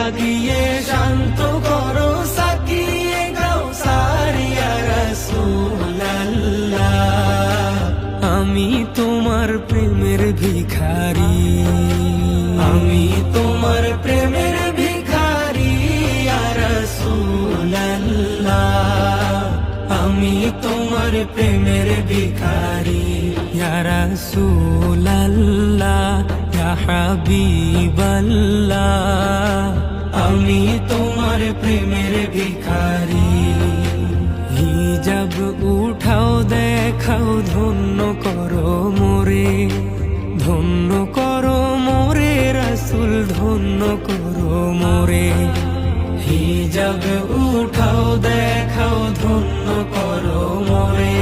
জাগিয়ে শান্ত করো সাকিয়ে কাউসার ইয়া রাসূলুল্লাহ। আমি তোমার প্রেমের ভিখারি, আমি তোমার প্রেমের ভিখারি ইয়া রাসূলুল্লাহ। আমি তোমার প্রেমের ভিখারি ইয়া রাসূলুল্লাহ ইয়া হাবিবাল্লাহ। আমি তোমার প্রেমের ভিখারি। হিজাব উঠাও দেখাও ধন্য করো মোরে, ধন্য করো মোরে রাসূল ধন্য করো মোরে। হিজাব উঠাও দেখাও ধন্য করো মোরে।